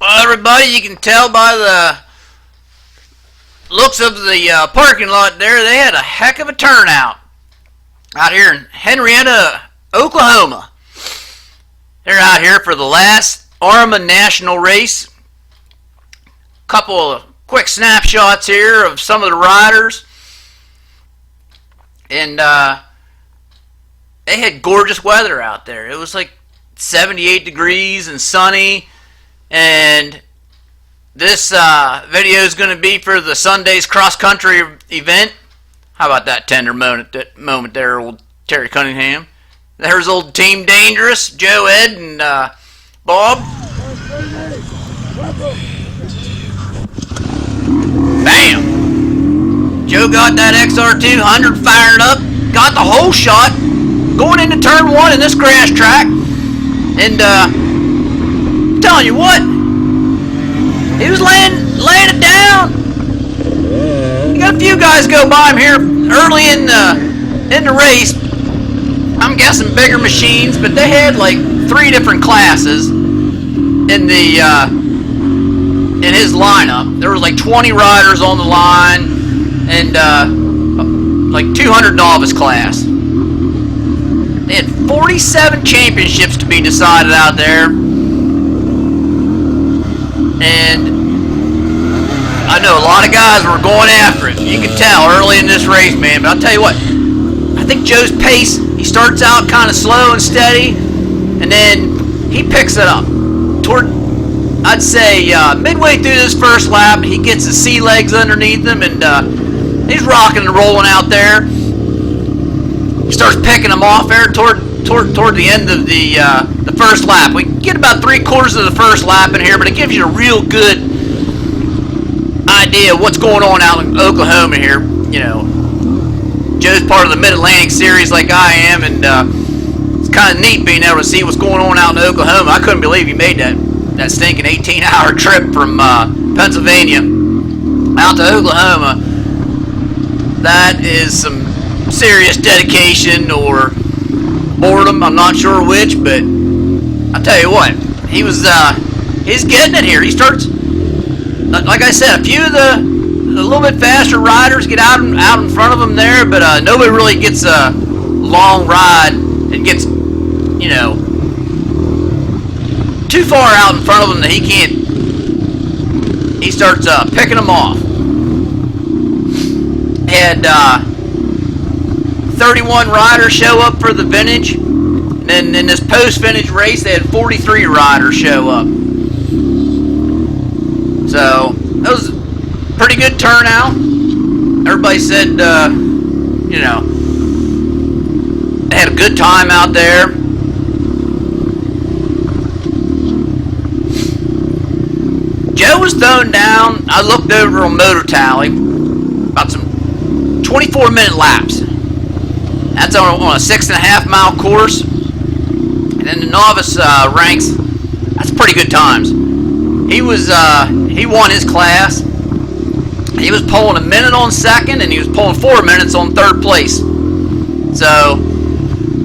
Well, everybody, you can tell by the looks of the parking lot there, they had a heck of a turnout out here in Henryetta, Oklahoma. They're out here for the last AHRMA national race. Couple of quick snapshots here of some of the riders. And they had gorgeous weather out there. It was like 78 degrees and sunny. And this video is going to be for the Sunday's cross-country event. How about that tender moment there, old Terry Cunningham? There's old Team Dangerous, Joe, Ed, and Bob. Bam! Joe got that XR200 fired up, got the whole shot, going into turn 1 in this grass track. And I'm telling you what, he was laying it down. You got a few guys go by him here early in the race. I'm guessing bigger machines, but they had like 3 different classes in his lineup. There was like 20 riders on the line and like 200 novice class. They had 47 championships to be decided out there. And I know a lot of guys were going after it. You can tell early in this race, man. But I'll tell you what, I think Joe's pace, he starts out kind of slow and steady, and then he picks it up. Toward, I'd say, midway through this first lap, he gets his sea legs underneath him, and he's rocking and rolling out there. He starts picking them off there toward the end of the first lap. We get about 3/4 of the first lap in here, but it gives you a real good idea of what's going on out in Oklahoma here. You know, Joe's part of the Mid-Atlantic Series like I am, and it's kind of neat being able to see what's going on out in Oklahoma. I couldn't believe he made that stinking 18-hour trip from Pennsylvania out to Oklahoma. That is some serious dedication or boredom, I'm not sure which, but I'll tell you what, he's getting it here. He starts, like I said, a few of the little bit faster riders get out in front of him there, but nobody really gets a long ride and gets, you know, too far out in front of him that he starts picking them off. And 31 riders show up for the vintage, and then in this post-vintage race they had 43 riders show up. So that was a pretty good turnout. Everybody said, you know, they had a good time out there. Joe was thrown down. I looked over on Motor Tally about some 24-minute laps. That's on a 6.5 mile course. And then the novice ranks, that's pretty good times. He won his class. He was pulling 1 minute on second, and he was pulling 4 minutes on third place. So,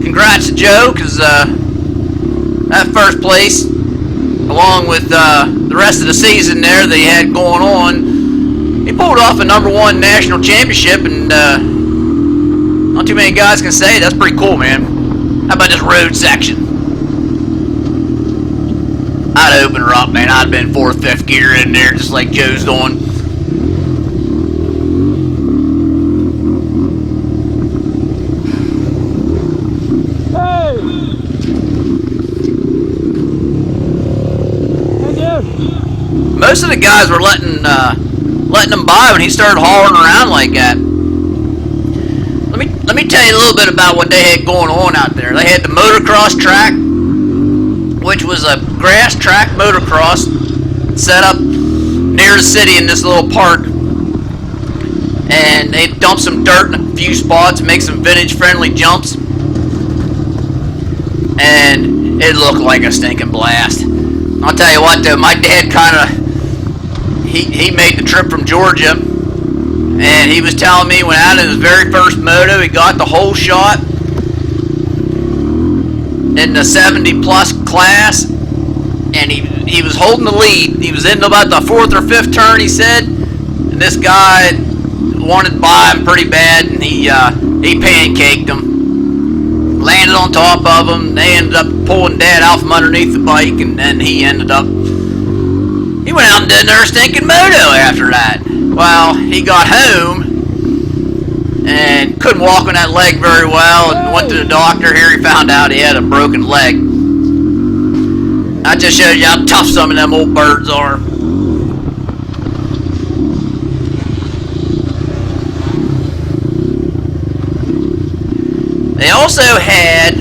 congrats to Joe, because that first place, along with the rest of the season there that he had going on, he pulled off a #1 national championship, and not too many guys can say that's pretty cool, man. How about this road section? I'd open her up, man. I'd have been 4th, 5th gear in there, just like Joe's doing. Hey! Hey, dude! Most of the guys were letting him by when he started hauling around like that. Let me tell you a little bit about what they had going on out there. They had the motocross track, which was a grass track motocross set up near the city in this little park. And they dumped some dirt in a few spots, make some vintage-friendly jumps. And it looked like a stinking blast. I'll tell you what, though, my dad he made the trip from Georgia, and he was telling me when out in his very first moto, he got the whole shot in the 70 plus class, and he he was holding the lead. He was in about the 4th or 5th turn, he said, and this guy wanted by him pretty bad, and he pancaked him, landed on top of him. They ended up pulling Dad out from underneath the bike, and then he went out and did another stinking moto after that. Well, he got home and couldn't walk on that leg very well, and went to the doctor. Here he found out he had a broken leg. That just shows you how tough some of them old birds are. They also had,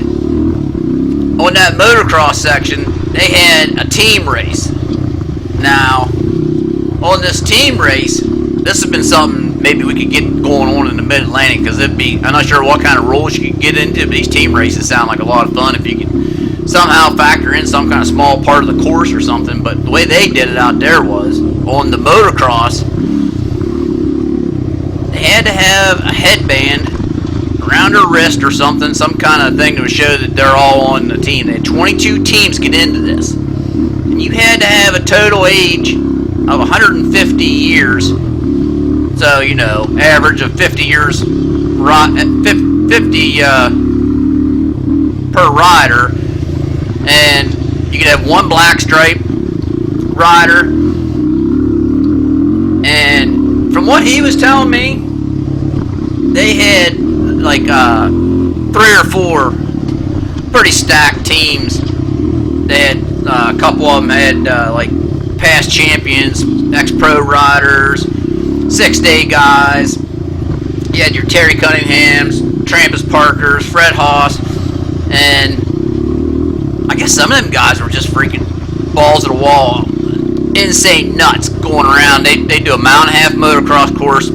on that motocross section, they had a team race. Now, on this team race, this has been something maybe we could get going on in the Mid-Atlantic, because I'm not sure what kind of rules you could get into, but these team races sound like a lot of fun if you could somehow factor in some kind of small part of the course or something. But the way they did it out there was, on the motocross, they had to have a headband around their wrist or something, some kind of thing that would show that they're all on the team. They had 22 teams get into this, and you had to have a total age of 150 years. So, average of 50 years, 50 per rider, and you could have one black stripe rider. And from what he was telling me, they had like 3 or 4 pretty stacked teams. They had a couple of them had like past champions, ex-pro riders, 6-day guys. You had your Terry Cunninghams, Trampus Parkers, Fred Haas, and I guess some of them guys were just freaking balls to the wall, insane nuts going around. They do a 1.5 mile motocross course,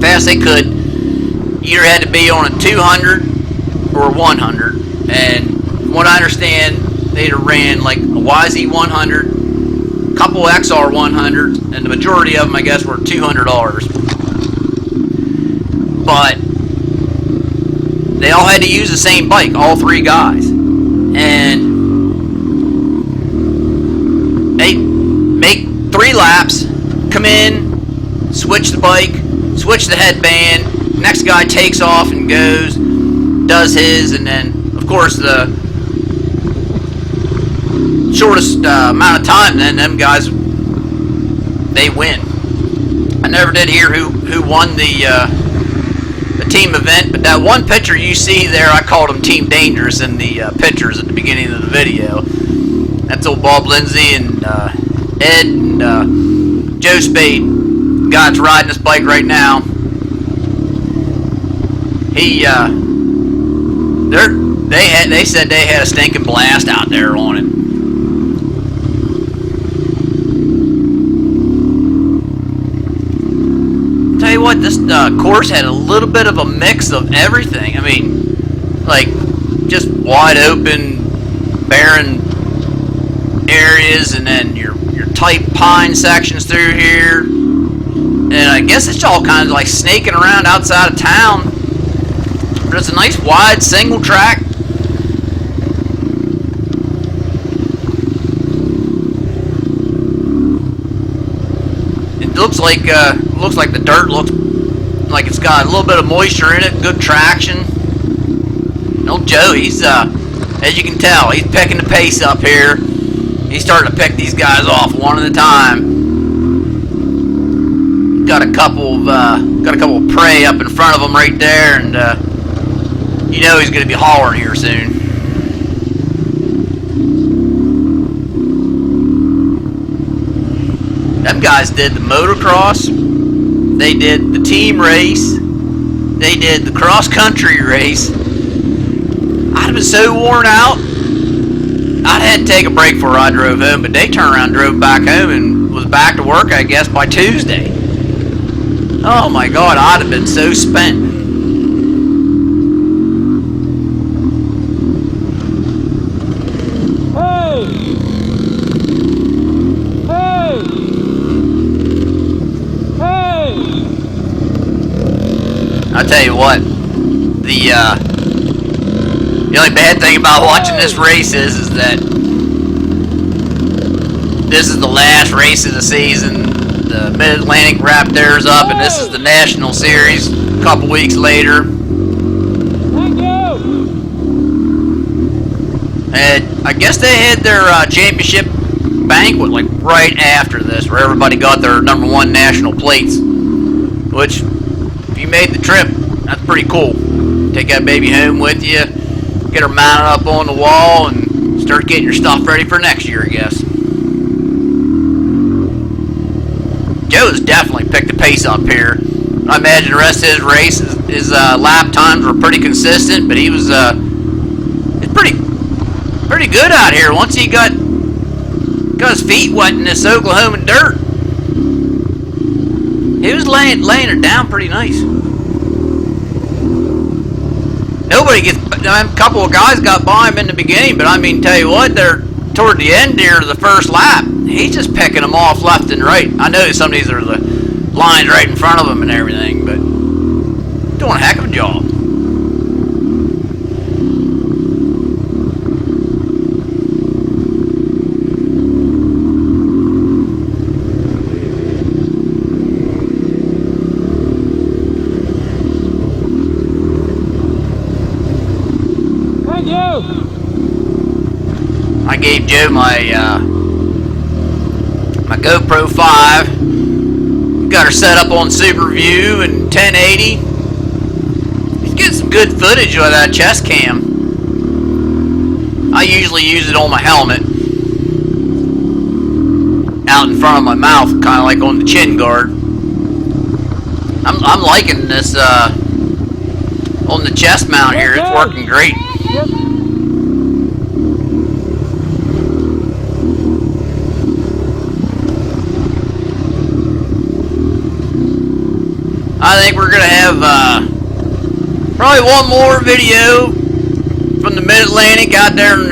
fast they could. You either had to be on a 200 or 100, and from what I understand, they'd have ran like a YZ 100, a couple XR 100s, and the majority of them, I guess, were $200. But they all had to use the same bike, all 3 guys, and they make 3 laps, come in, switch the bike, switch the headband. Next guy takes off and goes, does his, and then, of course, the shortest amount of time, then them guys, they win. I never did hear who won the team event, but that one picture you see there, I called them Team Dangerous in the pictures at the beginning of the video. That's old Bob Lindsay and Ed and Joe Spayd, the guy that's riding this bike right now. They said they had a stinking blast out there on it. Tell you what, this course had a little bit of a mix of everything. I mean, like just wide open, barren areas, and then your tight pine sections through here. And I guess it's all kind of like snaking around outside of town. But it's a nice wide single track. It looks like the dirt looks like it's got a little bit of moisture in it, good traction. Old Joe, he's as you can tell, he's picking the pace up here. He's starting to pick these guys off one at a time. Got a couple of prey up in front of him right there, and you know he's going to be hollering here soon. Them guys did the motocross, they did the team race, they did the cross-country race. I'd have been so worn out, I'd had to take a break before I drove home, but they turned around and drove back home and was back to work, I guess, by Tuesday. Oh my God, I'd have been so spent. I'll tell you what, the only bad thing about watching this race is that this is the last race of the season. The Mid-Atlantic wrapped theirs up, and this is the National Series a couple weeks later. Thank you. And I guess they had their championship banquet like right after this, where everybody got their #1 national plates. Which, if you made the trip, that's pretty cool. Take that baby home with you, get her mounted up on the wall, and start getting your stuff ready for next year, I guess. Joe's definitely picked the pace up here. I imagine the rest of his race, his lap times were pretty consistent, but he was it's pretty good out here. Once he got his feet wet in this Oklahoma dirt, he was laying her down pretty nice. Nobody gets. A couple of guys got by him in the beginning, but I mean, tell you what, they're toward the end here of the first lap. He's just picking them off left and right. I know some of these are the lines right in front of him and everything, but doing a heck of a job. Thank you. I gave Joe my my GoPro 5. Got her set up on Super View and 1080. You get some good footage of that chest cam. I usually use it on my helmet, out in front of my mouth, kind of like on the chin guard. I'm liking this on the chest mount here. It's working great. Yep. I think we're going to have probably one more video from the Mid-Atlantic out there in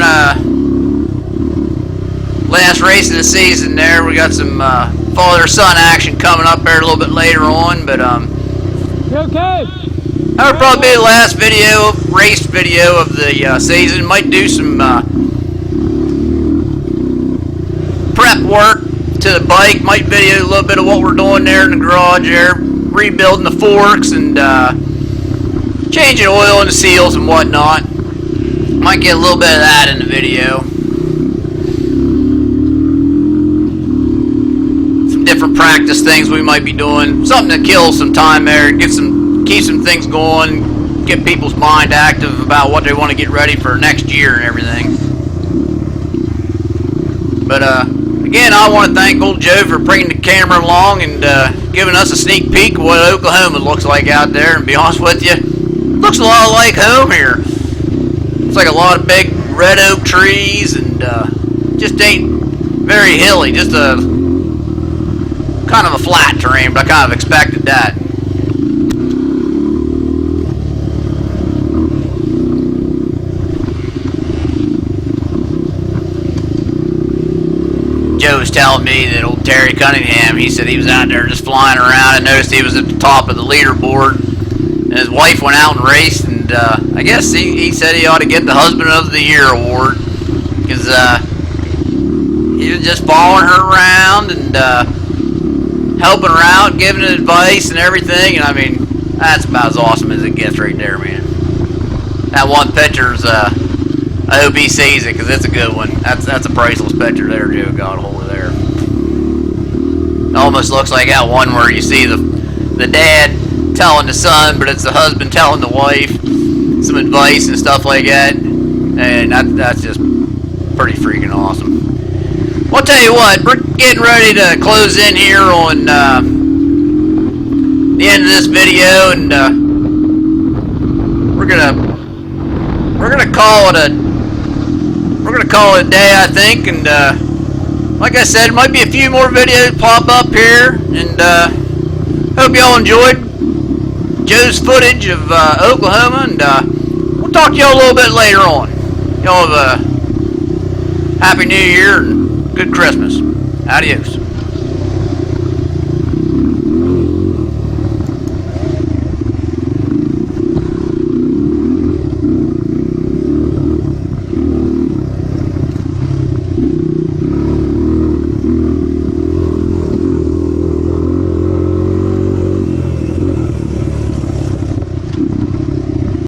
last race of the season there. We got some father-son action coming up there a little bit later on, but You okay? that would probably be the last video, race video of the season. Might do some prep work to the bike. Might video a little bit of what we're doing there in the garage there. Rebuilding the forks and changing oil in the seals and whatnot. Might get a little bit of that in the video. Some different practice things we might be doing. Something to kill some time there, keep some things going, get people's mind active about what they want to get ready for next year and everything. But again, I want to thank old Joe for bringing the camera along and giving us a sneak peek of what Oklahoma looks like out there. And to be honest with you, it looks a lot like home here. It's like a lot of big red oak trees and just ain't very hilly. Just a kind of a flat terrain, but I kind of expected that. Joe was telling me that old Terry Cunningham, he said he was out there just flying around and noticed he was at the top of the leaderboard. And his wife went out and raced, and I guess he said he ought to get the Husband of the Year award because he was just following her around and helping her out, giving her advice and everything. And I mean, that's about as awesome as it gets right there, man. That one picture's I hope he sees it because it's a good one. That's a priceless picture there Joe got a hold of there. It almost looks like that one where you see the dad telling the son, but it's the husband telling the wife some advice and stuff like that. And that's just pretty freaking awesome. Well, I'll tell you what, we're getting ready to close in here on the end of this video, and we're gonna call it a day, I think. And like I said, might be a few more videos pop up here, and hope y'all enjoyed Joe's footage of Oklahoma, and we'll talk to y'all a little bit later on. Y'all have a Happy New Year and good Christmas. Adios.